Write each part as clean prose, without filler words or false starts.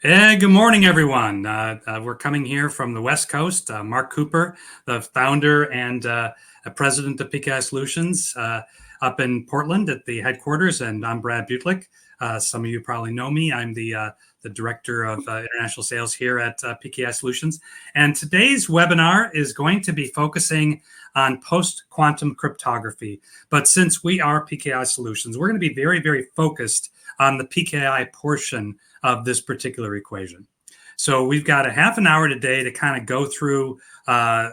Good morning, everyone. We're coming here from the West Coast. Mark Cooper, the founder and president of PKI Solutions, up in Portland at the headquarters, and I'm Brad Butlick. Some of you probably know me. I'm the director of international sales here at PKI Solutions. And today's webinar is going to be focusing on post-quantum cryptography. But since we are PKI Solutions, we're going to be very, very focused on the PKI portion of this particular equation. So we've got a half an hour today to kind of go through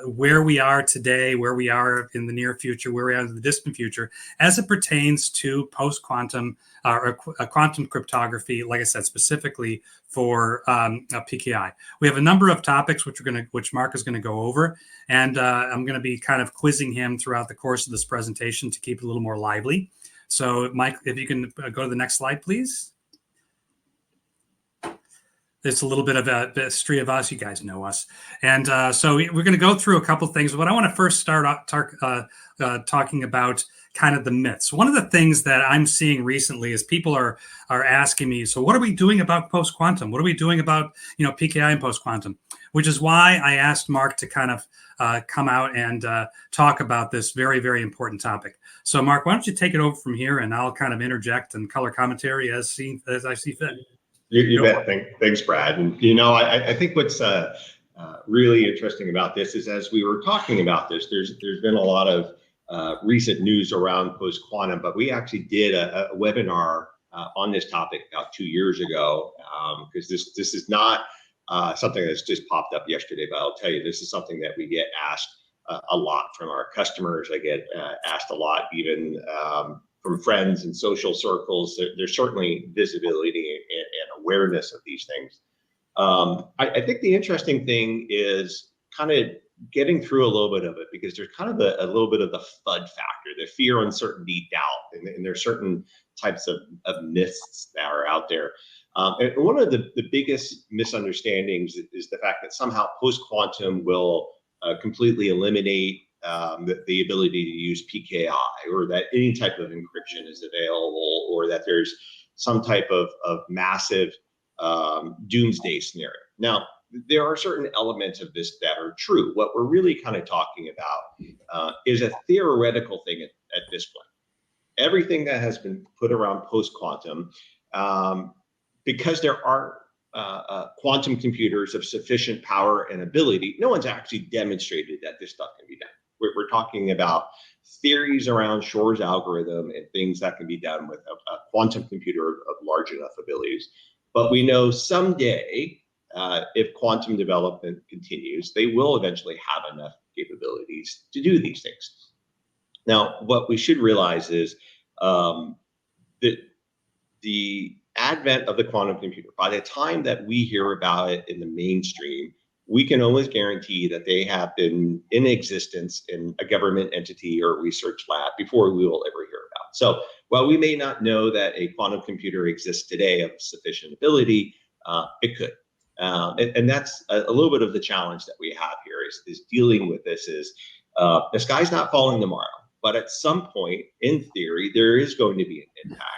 where we are today, where we are in the near future, where we are in the distant future, as it pertains to post-quantum or quantum cryptography, like I said, specifically for PKI. We have a number of topics which Mark is going to go over, and I'm going to be kind of quizzing him throughout the course of this presentation to keep it a little more lively. So Mike, if you can go to the next slide, please. It's a little bit of a history of us. You guys know us. And so we're going to go through a couple of things. But I want to first start talking about kind of the myths. One of the things that I'm seeing recently is people are asking me, so what are we doing about post-quantum? What are we doing about, PKI and post-quantum? Which is why I asked Mark to kind of come out and talk about this very, very important topic. So Mark, why don't you take it over from here, and I'll kind of interject and color commentary as I see fit. You bet. Thanks, Brad. And, I think what's really interesting about this is, as we were talking about this, there's been a lot of recent news around post-quantum, but we actually did a webinar on this topic about 2 years ago, because this is not something that's just popped up yesterday, but I'll tell you, this is something that we get asked a lot from our customers. I get asked a lot even from friends and social circles. There's certainly visibility and awareness of these things. I think the interesting thing is kind of getting through a little bit of it, because there's kind of a little bit of the FUD factor, the fear, uncertainty, doubt, and there's certain types of myths that are out there. And one of the biggest misunderstandings is the fact that somehow post-quantum will completely eliminate the ability to use PKI, or that any type of encryption is available, or that there's some type of massive doomsday scenario. Now, there are certain elements of this that are true. What we're really kind of talking about is a theoretical thing at this point. Everything that has been put around post-quantum, because there aren't quantum computers of sufficient power and ability, no one's actually demonstrated that this stuff can be done. We're talking about theories around Shor's algorithm and things that can be done with a quantum computer of large enough abilities. But we know someday, if quantum development continues, they will eventually have enough capabilities to do these things. Now, what we should realize is that the advent of the quantum computer, by the time that we hear about it in the mainstream, we can almost guarantee that they have been in existence in a government entity or a research lab before we will ever hear about it. So while we may not know that a quantum computer exists today of sufficient ability, it could. And that's a little bit of the challenge that we have here is dealing with this is the sky's not falling tomorrow, but at some point, in theory, there is going to be an impact.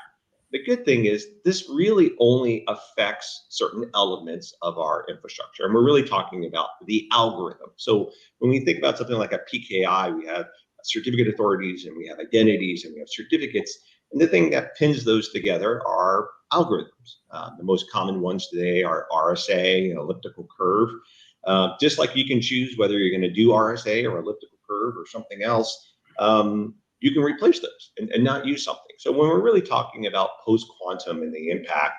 The good thing is this really only affects certain elements of our infrastructure. And we're really talking about the algorithm. So when we think about something like a PKI, we have certificate authorities and we have identities and we have certificates. And the thing that pins those together are algorithms. The most common ones today are RSA, elliptical curve. Just like you can choose whether you're going to do RSA or elliptical curve or something else, you can replace those and not use something. So when we're really talking about post-quantum and the impact,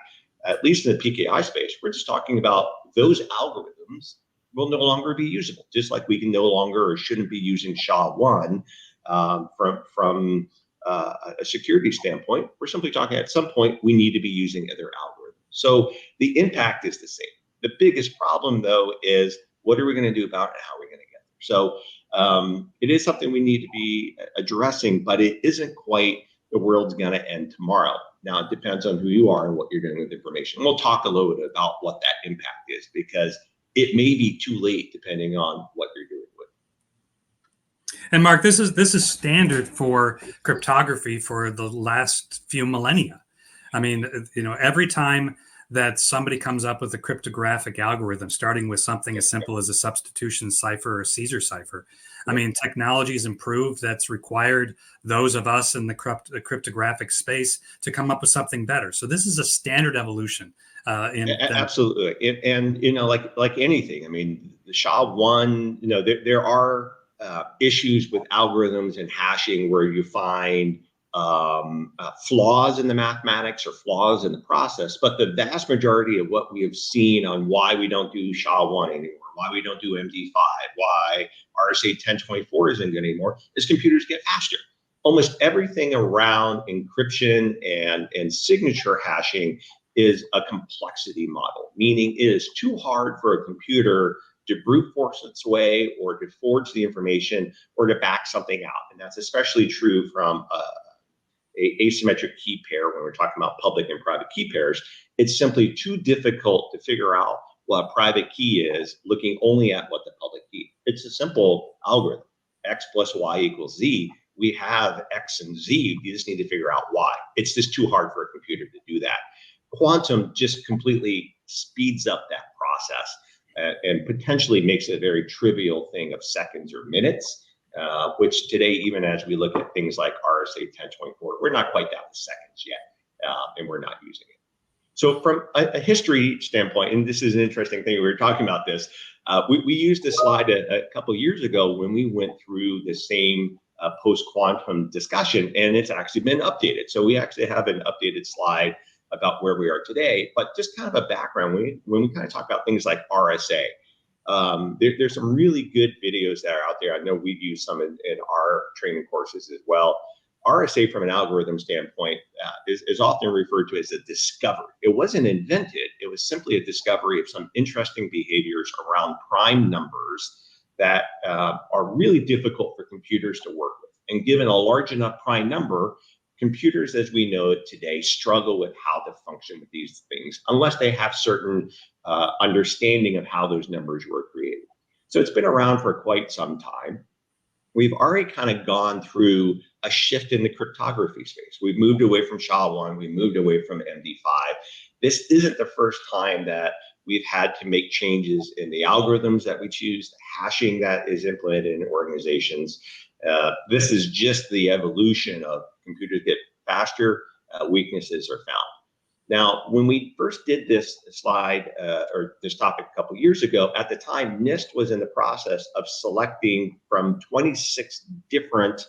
at least in the PKI space, we're just talking about those algorithms will no longer be usable, just like we can no longer or shouldn't be using SHA-1 from a security standpoint. We're simply talking at some point we need to be using other algorithms. So the impact is the same. The biggest problem, though, is what are we going to do about it and how are we going to get there? So it is something we need to be addressing, but it isn't quite the world's going to end tomorrow. Now, it depends on who you are and what you're doing with information. We'll talk a little bit about what that impact is, because it may be too late depending on what you're doing with it. And Mark, this is standard for cryptography for the last few millennia. I mean, every time that somebody comes up with a cryptographic algorithm, starting with something as simple as a substitution cipher or Caesar cipher. I mean, technology's improved. That's required those of us in the cryptographic space to come up with something better. So this is a standard evolution. Absolutely, and like anything, I mean, the SHA-1, there are issues with algorithms and hashing where you find flaws in the mathematics or flaws in the process, but the vast majority of what we have seen on why we don't do SHA-1 anymore, why we don't do MD5, why RSA 1024 isn't good anymore, is computers get faster. Almost everything around encryption and signature hashing is a complexity model, meaning it is too hard for a computer to brute force its way or to forge the information or to back something out. And that's especially true from a asymmetric key pair when we're talking about public and private key pairs. It's simply too difficult to figure out what a private key is looking only at what the public key. It's a simple algorithm, X plus Y equals Z. We have X and Z, you just need to figure out why. It's just too hard for a computer to do that. Quantum just completely speeds up that process and potentially makes it a very trivial thing of seconds or minutes, which today, even as we look at things like RSA 1024, we're not quite down to seconds yet, and we're not using it. So from a history standpoint, and this is an interesting thing, we were talking about this, we used this slide a couple of years ago when we went through the same post-quantum discussion, and it's actually been updated. So we actually have an updated slide about where we are today, but just kind of a background when we kind of talk about things like RSA. There's some really good videos that are out there. I know we've used some in our training courses as well. RSA from an algorithm standpoint is often referred to as a discovery. It wasn't invented. It was simply a discovery of some interesting behaviors around prime numbers that are really difficult for computers to work with. And given a large enough prime number, computers as we know it today struggle with how to function with these things unless they have certain understanding of how those numbers were created. So it's been around for quite some time. We've already kind of gone through a shift in the cryptography space. We've moved away from SHA-1, we moved away from MD5. This isn't the first time that we've had to make changes in the algorithms that we choose, the hashing that is implemented in organizations. This is just the evolution of computers get faster, weaknesses are found. Now, when we first did this slide or this topic a couple of years ago, at the time, NIST was in the process of selecting from 26 different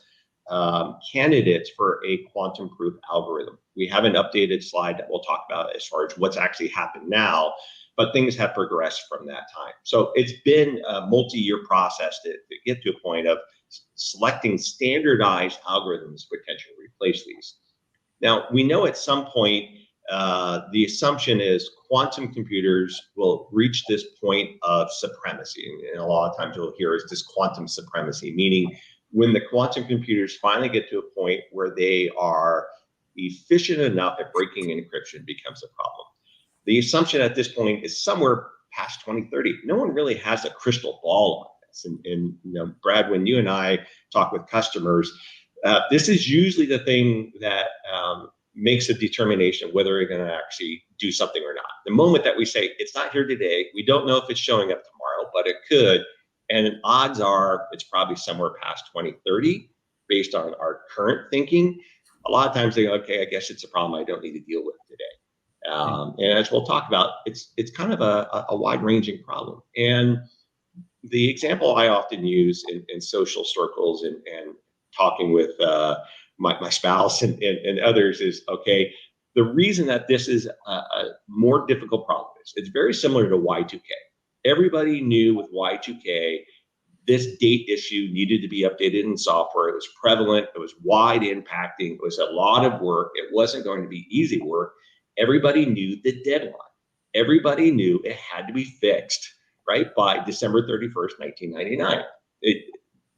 candidates for a quantum-proof algorithm. We have an updated slide that we'll talk about as far as what's actually happened now, but things have progressed from that time. So it's been a multi-year process to get to a point of selecting standardized algorithms to potentially replace these. Now, we know at some point, the assumption is quantum computers will reach this point of supremacy. And a lot of times you'll hear is this quantum supremacy, meaning when the quantum computers finally get to a point where they are efficient enough at breaking encryption becomes a problem. The assumption at this point is somewhere past 2030. No one really has a crystal ball on this. And Brad, when you and I talk with customers, this is usually the thing that makes a determination whether they're going to actually do something or not. The moment that we say it's not here today, we don't know if it's showing up tomorrow, but it could, and odds are it's probably somewhere past 2030 based on our current thinking. A lot of times they go, okay, I guess it's a problem I don't need to deal with today. And as we'll talk about, it's kind of a wide-ranging problem. And the example I often use in social circles and talking with my spouse and others is, okay, the reason that this is a more difficult problem is it's very similar to Y2K. Everybody knew with Y2K, this date issue needed to be updated in software. It was prevalent. It was wide impacting. It was a lot of work. It wasn't going to be easy work. Everybody knew the deadline. Everybody knew it had to be fixed, right, by December 31st, 1999.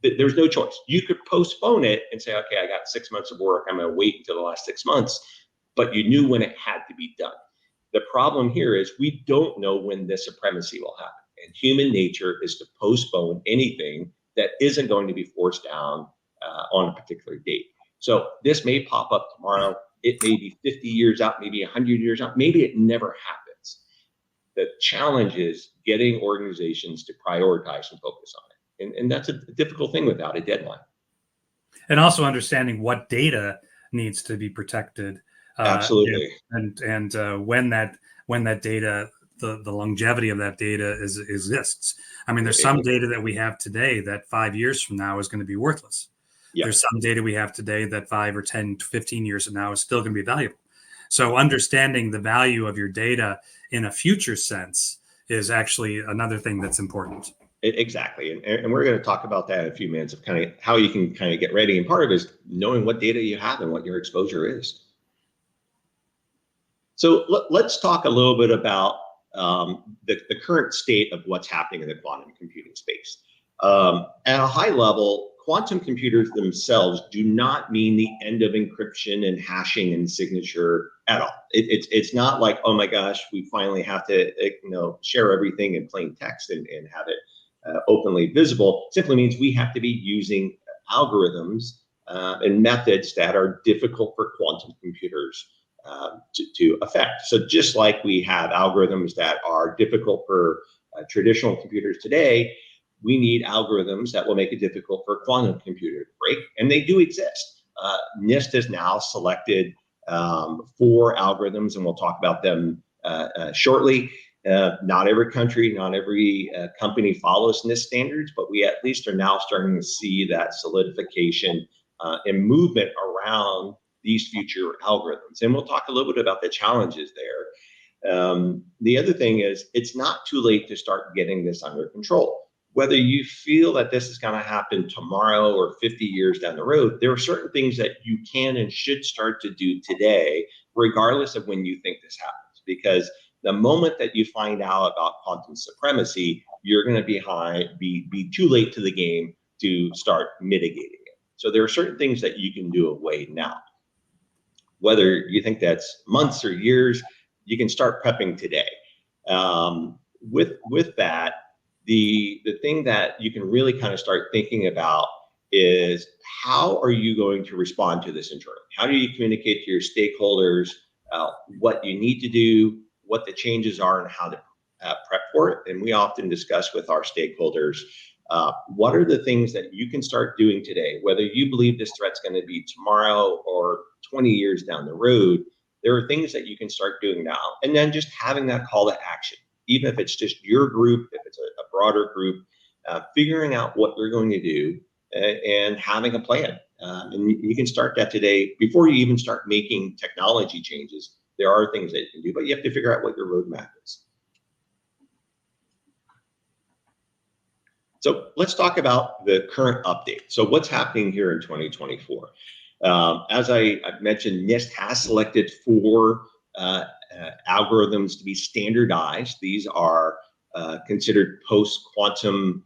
There's no choice. You could postpone it and say, okay, I got 6 months of work. I'm going to wait until the last 6 months. But you knew when it had to be done. The problem here is we don't know when this supremacy will happen. And human nature is to postpone anything that isn't going to be forced down on a particular date. So this may pop up tomorrow. It may be 50 years out, maybe 100 years out. Maybe it never happened. The challenge is getting organizations to prioritize and focus on it. And that's a difficult thing without a deadline. And also understanding what data needs to be protected. Absolutely. And when that data, the longevity of that data exists. I mean, there's some data that we have today that 5 years from now is going to be worthless. Yep. There's some data we have today that 5 or 10 to 15 years from now is still going to be valuable. So understanding the value of your data in a future sense is actually another thing that's important. Exactly. And we're going to talk about that in a few minutes of kind of how you can kind of get ready. And part of it is knowing what data you have and what your exposure is. So let's talk a little bit about the current state of what's happening in the quantum computing space. At a high level, quantum computers themselves do not mean the end of encryption and hashing and signature at all. It's not like, oh my gosh, we finally have to share everything in plain text and have it openly visible. It simply means we have to be using algorithms and methods that are difficult for quantum computers to affect. So just like we have algorithms that are difficult for traditional computers today, we need algorithms that will make it difficult for a quantum computer to break, and they do exist. NIST has now selected 4 algorithms, and we'll talk about them shortly. Not every country, not every company follows NIST standards, but we at least are now starting to see that solidification and movement around these future algorithms. And we'll talk a little bit about the challenges there. The other thing is, it's not too late to start getting this under control. Whether you feel that this is going to happen tomorrow or 50 years down the road, there are certain things that you can and should start to do today, regardless of when you think this happens. Because the moment that you find out about quantum supremacy, you're going to be too late to the game to start mitigating it. So there are certain things that you can do away now. Whether you think that's months or years, you can start prepping today. With that, the thing that you can really kind of start thinking about is, how are you going to respond to this internally? How do you communicate to your stakeholders what you need to do, what the changes are, and how to prep for it? And we often discuss with our stakeholders, what are the things that you can start doing today, whether you believe this threat's going to be tomorrow or 20 years down the road. There are things that you can start doing now, and then just having that call to action. Even if it's just your group, if it's a broader group, figuring out what they're going to do and having a plan. And you can start that today before you even start making technology changes. There are things that you can do, but you have to figure out what your roadmap is. So let's talk about the current update. So what's happening here in 2024? As I mentioned, NIST has selected 4 algorithms to be standardized. These are considered post-quantum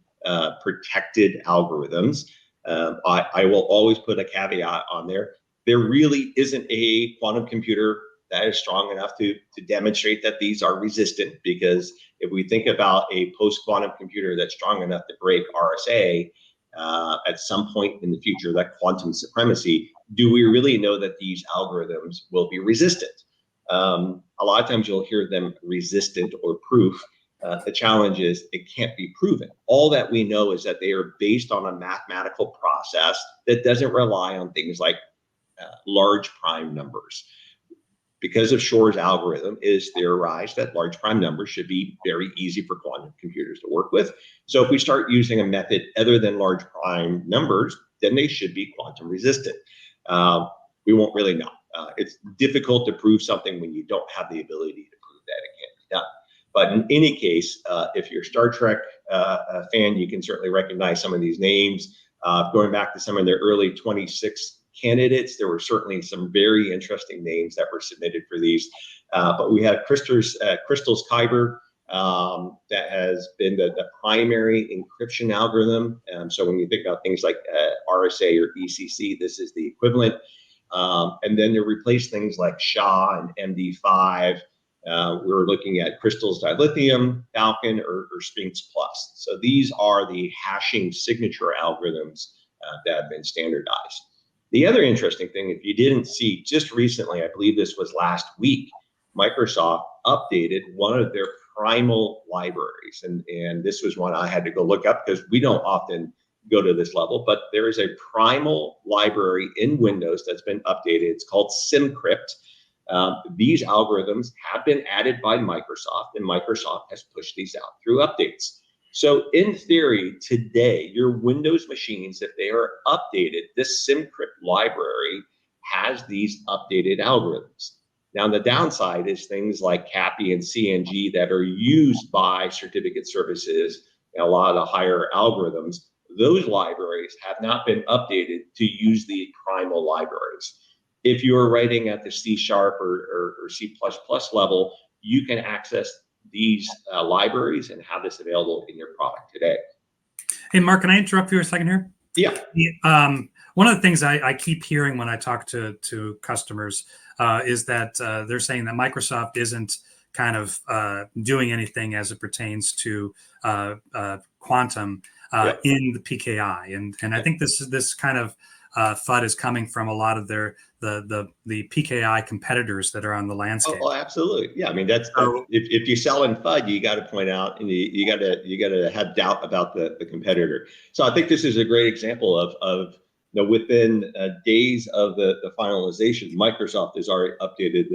protected algorithms. I will always put a caveat on there. There really isn't a quantum computer that is strong enough to demonstrate that these are resistant, because if we think about a post-quantum computer that's strong enough to break RSA at some point in the future, that quantum supremacy, do we really know that these algorithms will be resistant? A lot of times you'll hear them resistant or proof. The challenge is it can't be proven. All that we know is that they are based on a mathematical process that doesn't rely on things like large prime numbers. Because of Shor's algorithm, it is theorized that large prime numbers should be very easy for quantum computers to work with. So if we start using a method other than large prime numbers, then they should be quantum resistant. We won't really know. It's difficult to prove something when you don't have the ability to prove that it can't be done. But in any case, if you're a Star Trek fan, you can certainly recognize some of these names. Going back to some of their early 26 candidates, there were certainly some very interesting names that were submitted for these. But we have Crystal's Kyber, that has been the primary encryption algorithm. So when you think about things like RSA or ECC, this is the equivalent. And then to replace things like SHA and MD5, we're looking at Crystal's dilithium, Falcon, or Sphinx Plus. So these are the hashing signature algorithms that have been standardized. The other interesting thing, if you didn't see just recently, I believe this was last week, Microsoft updated one of their primal libraries. And this was one I had to go look up because we don't often go to this level, but there is a primal library in Windows that's been updated. It's called SymCrypt. These algorithms have been added by Microsoft, and Microsoft has pushed these out through updates. So in theory, today, your Windows machines, if they are updated, this SymCrypt library has these updated algorithms. Now, the downside is things like CAPI and CNG that are used by certificate services and a lot of the higher algorithms. Those libraries have not been updated to use the primal libraries. If you're writing at the C# or C++ level, you can access these libraries and have this available in your product today. Hey, Mark, can I interrupt you a second here? Yeah. One of the things I keep hearing when I talk to customers is that they're saying that Microsoft isn't kind of doing anything as it pertains to quantum in the PKI, and I think this kind of FUD is coming from a lot of the PKI competitors that are on the landscape. Oh, absolutely. Yeah, I mean that's if you sell in FUD, you got to point out and you got to have doubt about the competitor. So I think this is a great example of within days of the finalization, Microsoft has already updated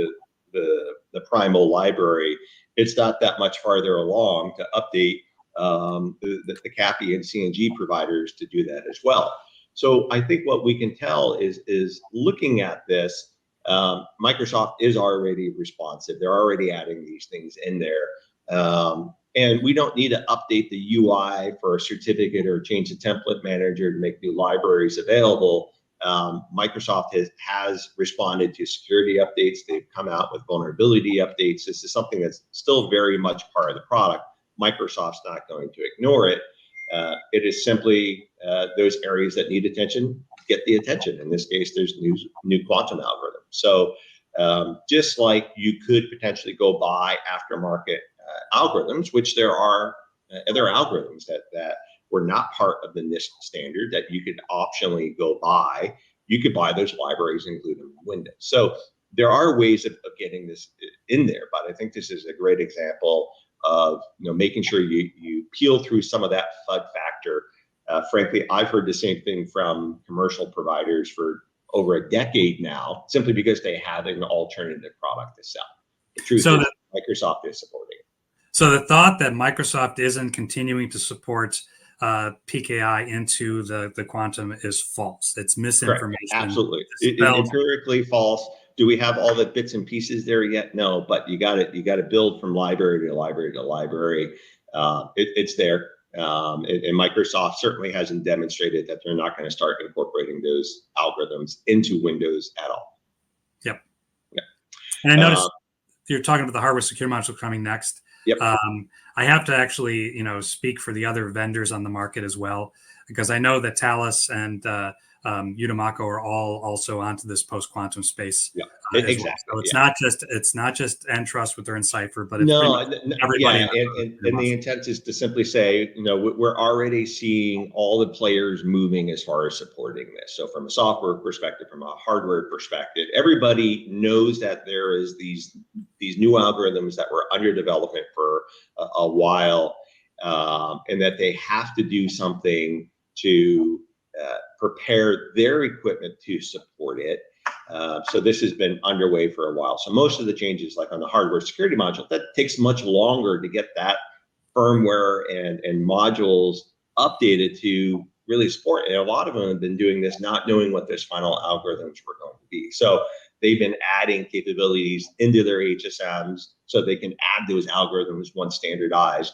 the primal library. It's not that much farther along to update the CAPI and CNG providers to do that as well. So I think what we can tell is looking at this, Microsoft is already responsive. They're already adding these things in there. And we don't need to update the UI for a certificate or change the template manager to make new libraries available. Microsoft has responded to security updates. They've come out with vulnerability updates. This is something that's still very much part of the product. Microsoft's not going to ignore it. It is simply those areas that need attention get the attention. In this case, there's new quantum algorithms. So just like you could potentially go buy aftermarket algorithms, which there are other algorithms that were not part of the NIST standard that you could optionally go buy. You could buy those libraries and include them in Windows. So there are ways of getting this in there, but I think this is a great example of making sure you peel through some of that FUD factor. Frankly, I've heard the same thing from commercial providers for over a decade now, simply because they have an alternative product to sell. The truth is Microsoft is supporting it. So the thought that Microsoft isn't continuing to support PKI into the quantum is false. It's misinformation. Correct. Absolutely. It's empirically false. Do we have all the bits and pieces there yet? No, but you got to build from library to library to library. It's there. And Microsoft certainly hasn't demonstrated that they're not going to start incorporating those algorithms into Windows at all. Yep. And I noticed you're talking about the hardware secure module coming next. Yep. I have to actually, speak for the other vendors on the market as well, because I know that Thales and Utimaco are all also onto this post-quantum space. Yeah, exactly. Well. So it's not just Entrust with their Encipher, but it's everybody. And the intent is to simply say, we're already seeing all the players moving as far as supporting this. So from a software perspective, from a hardware perspective, everybody knows that there is these new algorithms that were under development for a while, and that they have to do something to prepare their equipment to support it. So this has been underway for a while. So most of the changes, like on the hardware security module, that takes much longer to get that firmware and modules updated to really support. And a lot of them have been doing this not knowing what those final algorithms were going to be. So they've been adding capabilities into their HSMs so they can add those algorithms once standardized.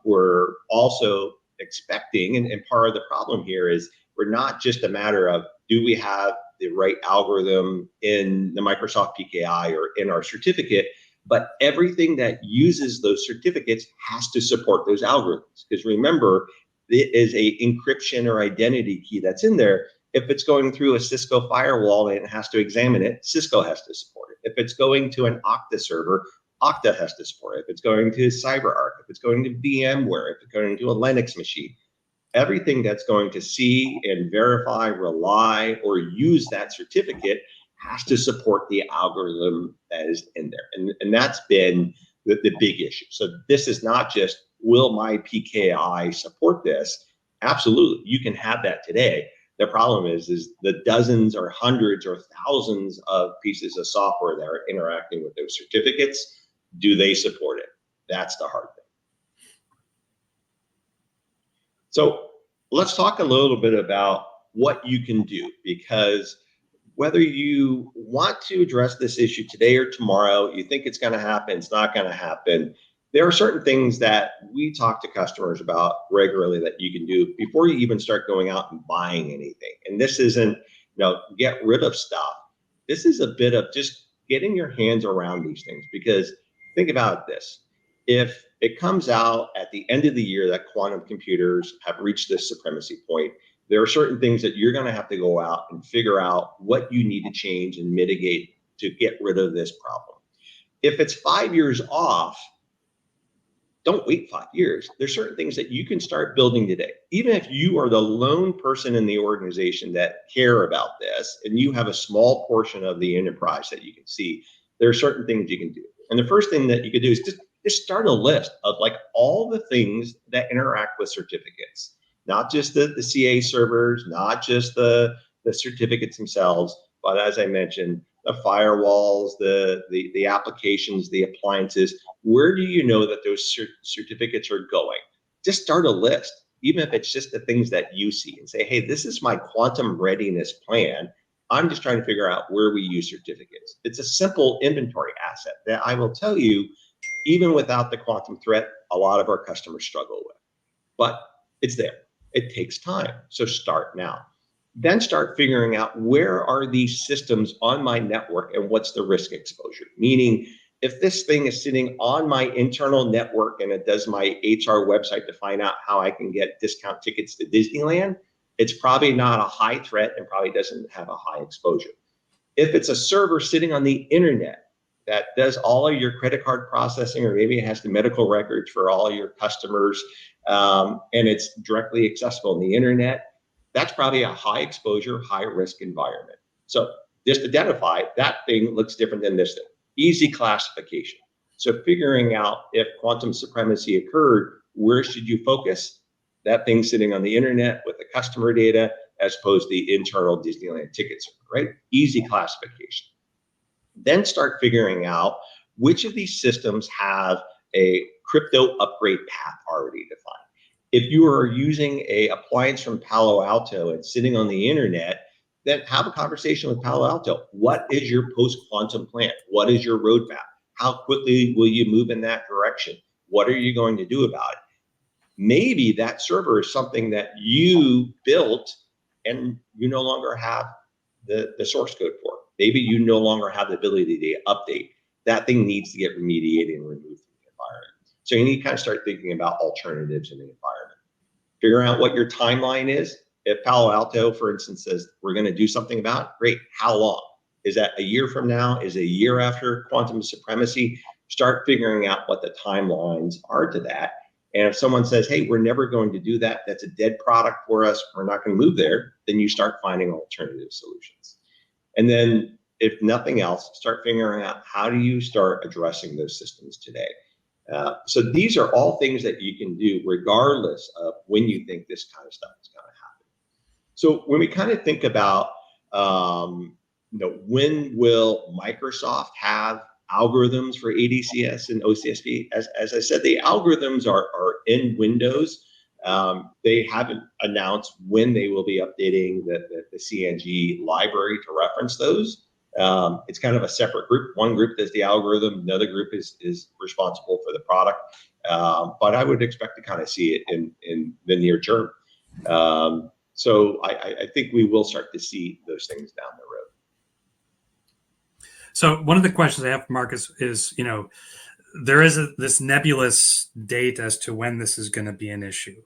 We're also expecting, and part of the problem here is we're not just a matter of do we have the right algorithm in the Microsoft PKI or in our certificate, but everything that uses those certificates has to support those algorithms. Because remember, it is a encryption or identity key that's in there. If it's going through a Cisco firewall and it has to examine it, Cisco has to support it. If it's going to an Okta server, Okta has to support it. If it's going to CyberArk, if it's going to VMware, if it's going to a Linux machine, everything that's going to see and verify, rely, or use that certificate has to support the algorithm that is in there. And that's been the big issue. So this is not just, will my PKI support this? Absolutely, you can have that today. The problem is the dozens or hundreds or thousands of pieces of software that are interacting with those certificates. Do they support it? That's the hard thing. So let's talk a little bit about what you can do, because whether you want to address this issue today or tomorrow, you think it's going to happen, it's not going to happen. There are certain things that we talk to customers about regularly that you can do before you even start going out and buying anything. And this isn't, get rid of stuff. This is a bit of just getting your hands around these things, because think about this. If it comes out at the end of the year that quantum computers have reached this supremacy point, there are certain things that you're going to have to go out and figure out what you need to change and mitigate to get rid of this problem. If it's 5 years off, don't wait 5 years. There's certain things that you can start building today. Even if you are the lone person in the organization that care about this, and you have a small portion of the enterprise that you can see, there are certain things you can do. And the first thing that you could do is just start a list of like all the things that interact with certificates, not just the CA servers, not just the certificates themselves, but as I mentioned, the firewalls, the applications, the appliances. Where do you know that those certificates are going? Just start a list, even if it's just the things that you see, and say, hey, this is my quantum readiness plan. I'm just trying to figure out where we use certificates. It's a simple inventory asset that I will tell you, even without the quantum threat, a lot of our customers struggle with. But it's there. It takes time. So start now. Then start figuring out, where are these systems on my network and what's the risk exposure? Meaning, if this thing is sitting on my internal network and it does my HR website to find out how I can get discount tickets to Disneyland, it's probably not a high threat and probably doesn't have a high exposure. If it's a server sitting on the internet that does all of your credit card processing, or maybe it has the medical records for all your customers, and it's directly accessible on the internet, that's probably a high exposure, high risk environment. So just identify that thing looks different than this thing. Easy classification. So figuring out, if quantum supremacy occurred, where should you focus? That thing sitting on the internet with the customer data, as opposed to the internal Disneyland tickets, right? Easy classification. Then start figuring out which of these systems have a crypto upgrade path already defined. If you are using an appliance from Palo Alto and sitting on the internet, then have a conversation with Palo Alto. What is your post-quantum plan? What is your roadmap? How quickly will you move in that direction? What are you going to do about it? Maybe that server is something that you built and you no longer have the source code for. Maybe you no longer have the ability to update. That thing needs to get remediated and removed from the environment. So you need to kind of start thinking about alternatives in the environment. Figure out what your timeline is. If Palo Alto, for instance, says we're going to do something about it, great. How long? Is that a year from now? Is it a year after quantum supremacy? Start figuring out what the timelines are to that. And if someone says, hey, we're never going to do that, that's a dead product for us, we're not going to move there, then you start finding alternative solutions. And then if nothing else, start figuring out, how do you start addressing those systems today? So these are all things that you can do regardless of when you think this kind of stuff is going to happen. So when we kind of think about, when will Microsoft have algorithms for ADCS and OCSP? As I said, the algorithms are in Windows. They haven't announced when they will be updating the CNG library to reference those. It's kind of a separate group. One group does the algorithm, another group is responsible for the product. But I would expect to kind of see it in the near term. So I think we will start to see those things down the road. So one of the questions I have for Marcus is, there is this nebulous date as to when this is going to be an issue.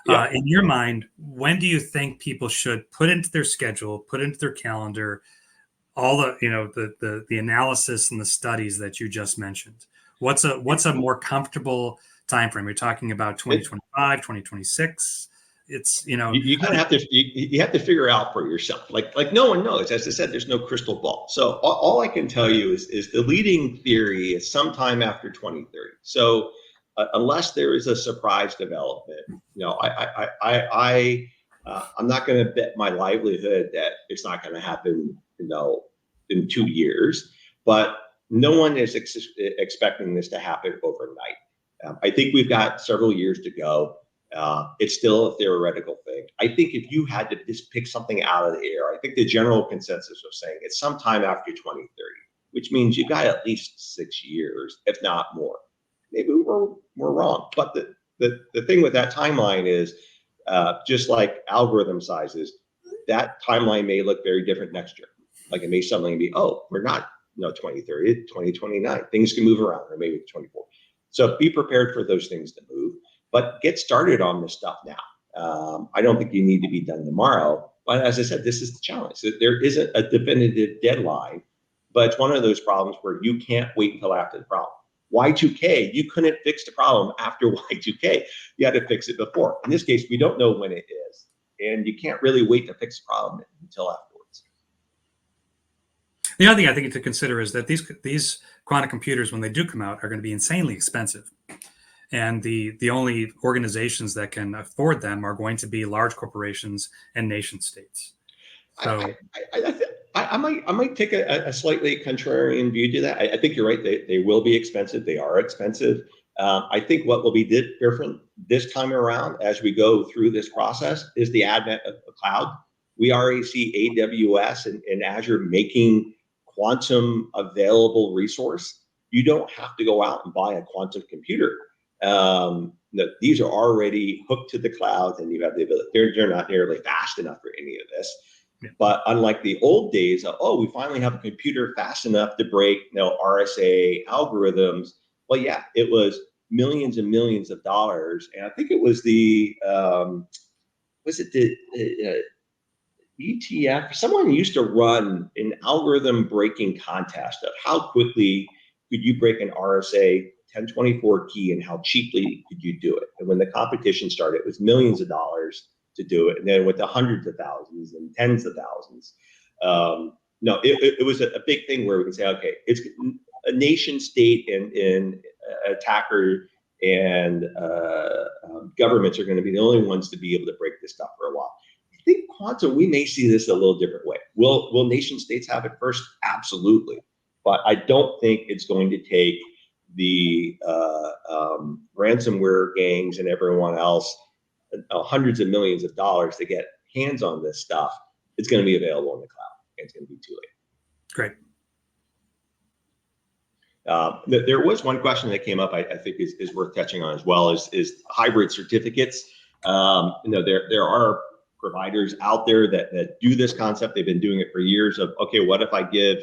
Yeah. In your mind, when do you think people should put into their schedule, put into their calendar, all the analysis and the studies that you just mentioned? What's a more comfortable time frame? You're talking about 2025, 2026. it's, you kind of have to you have to figure out for yourself. Like no one knows. As I said, there's no crystal ball. So all I can tell you is the leading theory is sometime after 2030. So unless there is a surprise development, I'm not going to bet my livelihood that it's not going to happen, in 2 years. But no one is expecting this to happen overnight. I think we've got several years to go. It's still a theoretical thing. I think if you had to just pick something out of the air, I think the general consensus was saying it's sometime after 2030, which means you got at least 6 years, if not more. Maybe we're wrong, but the thing with that timeline is, just like algorithm sizes, that timeline may look very different next year. Like it may suddenly be, oh, we're not 2030, 2029. Things can move around, or maybe 24. So be prepared for those things to move, but get started on this stuff now. I don't think you need to be done tomorrow, but as I said, this is the challenge. There isn't a definitive deadline, but it's one of those problems where you can't wait until after the problem. Y2K, you couldn't fix the problem after Y2K. You had to fix it before. In this case, we don't know when it is, and you can't really wait to fix the problem until afterwards. The other thing I think to consider is that these quantum computers, when they do come out, are going to be insanely expensive. And the only organizations that can afford them are going to be large corporations and nation states. So I might take a slightly contrarian view to that. I think you're right. They will be expensive. They are expensive. I think what will be different this time around as we go through this process is the advent of the cloud. We already see AWS and Azure making quantum available resource. You don't have to go out and buy a quantum computer. These are already hooked to the cloud, and you have the ability. They're not nearly fast enough for any of this. Yeah. But unlike the old days of, we finally have a computer fast enough to break RSA algorithms. Well, yeah, it was millions and millions of dollars. And I think it was the ETF. Someone used to run an algorithm breaking contest of how quickly could you break an RSA 1024 key and how cheaply could you do it. And when the competition started, it was millions of dollars to do it, and then with the hundreds of thousands and tens of thousands. It was a big thing where we can say, okay, it's a nation state and attacker and governments are going to be the only ones to be able to break this stuff for a while. I think quantum, we may see this a little different way. Will nation states have it first? Absolutely, but I don't think it's going to take the ransomware gangs and everyone else hundreds of millions of dollars to get hands on this stuff. It's going to be available in the cloud, and it's going to be too late. Great. There was one question that came up I think is worth touching on as well is hybrid certificates. There are providers out there that do this concept. They've been doing it for years of, okay, what if I give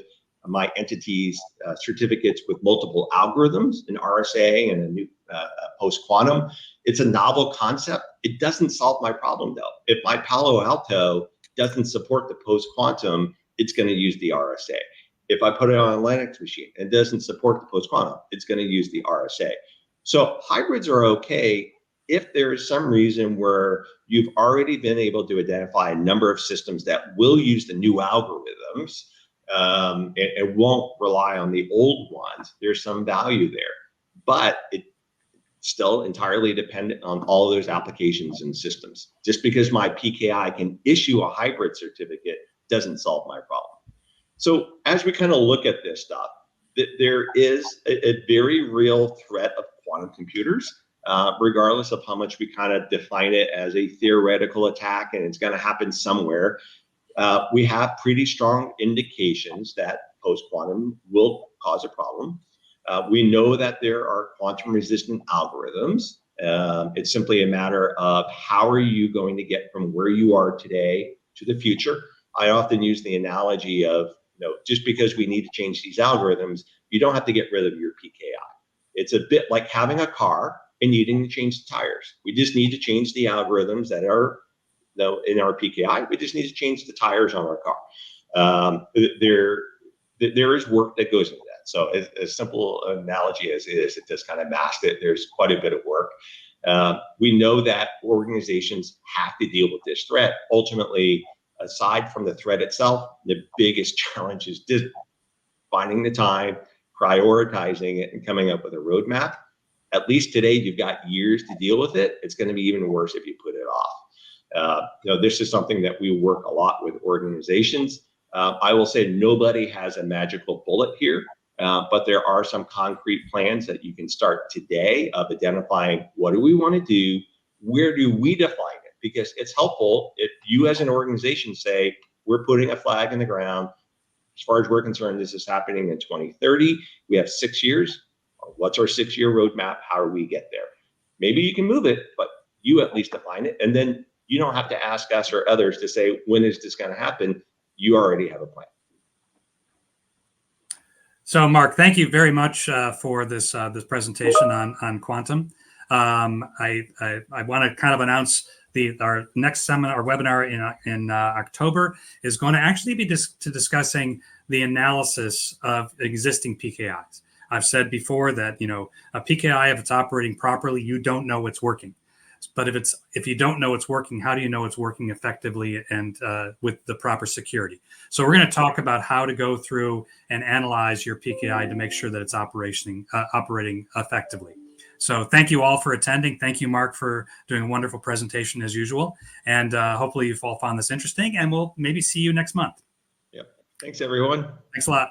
my entities certificates with multiple algorithms, an RSA and a new PostQuantum? It's a novel concept. It doesn't solve my problem though. If my Palo Alto doesn't support the PostQuantum, it's going to use the RSA. If I put it on a Linux machine and it doesn't support the PostQuantum, it's going to use the RSA. So hybrids are okay if there is some reason where you've already been able to identify a number of systems that will use the new algorithms and won't rely on the old ones. There's some value there, but it's still entirely dependent on all of those applications and systems. Just because my PKI can issue a hybrid certificate doesn't solve my problem. So as we kind of look at this stuff, there is a very real threat of quantum computers, regardless of how much we kind of define it as a theoretical attack and it's going to happen somewhere. We have pretty strong indications that post-quantum will cause a problem. We know that there are quantum resistant algorithms. It's simply a matter of how are you going to get from where you are today to the future. I often use the analogy of, just because we need to change these algorithms, you don't have to get rid of your PKI. It's a bit like having a car and needing to change the tires. We just need to change the algorithms that are in our PKI. We just need to change the tires on our car. There is work that goes into that. So as simple an analogy as it is, it does kind of mask it. There's quite a bit of work. We know that organizations have to deal with this threat. Ultimately, aside from the threat itself, the biggest challenge is just finding the time, prioritizing it, and coming up with a roadmap. At least today, you've got years to deal with it. It's going to be even worse if you put it off. This is something that we work a lot with organizations. I will say nobody has a magical bullet here, but there are some concrete plans that you can start today of identifying what do we want to do, where do we define it, because it's helpful if you as an organization say, we're putting a flag in the ground. As far as we're concerned, this is happening in 2030. We have 6 years. What's our 6-year roadmap? How do we get there? Maybe you can move it, but you at least define it. And then you don't have to ask us or others to say, when is this going to happen? You already have a plan. So, Mark, thank you very much for this presentation on quantum. I want to kind of announce our next seminar or webinar in October is going to actually be discussing the analysis of existing PKIs. I've said before that a PKI, if it's operating properly, you don't know it's working. But if you don't know it's working, how do you know it's working effectively and with the proper security? So we're going to talk about how to go through and analyze your PKI to make sure that it's operating effectively. So thank you all for attending. Thank you, Mark, for doing a wonderful presentation as usual. And hopefully you've all found this interesting, and we'll maybe see you next month. Yep. Thanks, everyone. Thanks a lot.